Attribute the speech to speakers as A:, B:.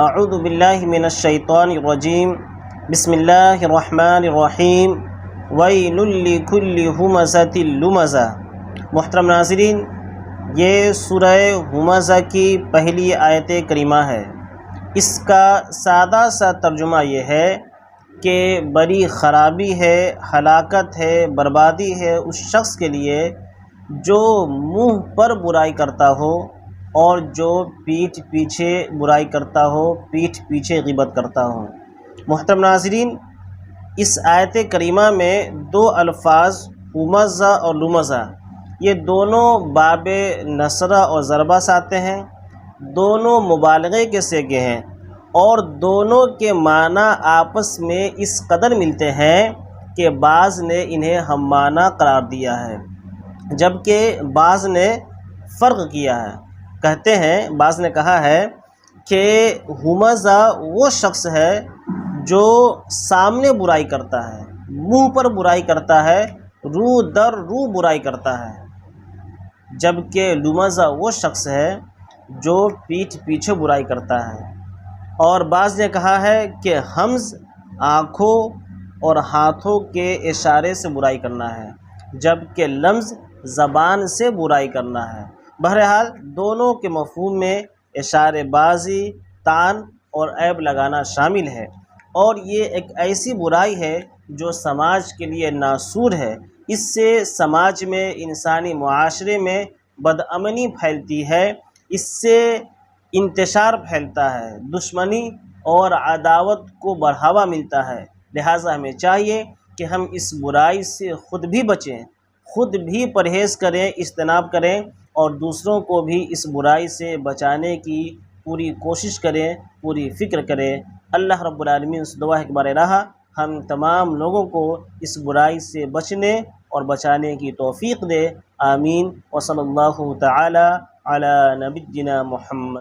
A: اعوذ باللہ من الشیطان الرجیم بسم اللہ الرحمن الرحیم ویل لکل ہمزۃ لمزہ۔ محترم ناظرین، یہ سورہ ہمزہ کی پہلی آیت کریمہ ہے۔ اس کا سادہ سا ترجمہ یہ ہے کہ بڑی خرابی ہے، ہلاکت ہے، بربادی ہے اس شخص کے لیے جو منہ پر برائی کرتا ہو اور جو پیٹھ پیچھے برائی کرتا ہو، پیٹھ پیچھے غیبت کرتا ہو۔ محترم ناظرین، اس آیت کریمہ میں دو الفاظ ہمزہ اور لمزہ، یہ دونوں باب نصرہ اور ضربہ سے آتے ہیں، دونوں مبالغے کے صیغے ہیں اور دونوں کے معنی آپس میں اس قدر ملتے ہیں کہ بعض نے انہیں ہم معنی قرار دیا ہے جبکہ بعض نے فرق کیا ہے۔ کہتے ہیں، بعض نے کہا ہے کہ ہمزہ وہ شخص ہے جو سامنے برائی کرتا ہے، منہ پر برائی کرتا ہے، رو در رو برائی کرتا ہے، جبکہ لمزہ وہ شخص ہے جو پیٹھ پیچھے برائی کرتا ہے۔ اور بعض نے کہا ہے کہ ہمز آنکھوں اور ہاتھوں کے اشارے سے برائی کرنا ہے، جبکہ لمز زبان سے برائی کرنا ہے۔ بہرحال دونوں کے مفہوم میں اشارے بازی، طعن اور عیب لگانا شامل ہے، اور یہ ایک ایسی برائی ہے جو سماج کے لیے ناسور ہے۔ اس سے سماج میں، انسانی معاشرے میں بدامنی پھیلتی ہے، اس سے انتشار پھیلتا ہے، دشمنی اور عداوت کو بڑھاوا ملتا ہے۔ لہٰذا ہمیں چاہیے کہ ہم اس برائی سے خود بھی بچیں، خود بھی پرہیز کریں، اجتناب کریں اور دوسروں کو بھی اس برائی سے بچانے کی پوری کوشش کریں، پوری فکر کریں۔ اللہ رب العالمین سے دعا ہے کہ بارے رہا ہم تمام لوگوں کو اس برائی سے بچنے اور بچانے کی توفیق دے۔ آمین۔ وصلی اللہ تعالی علی نبینا محمد۔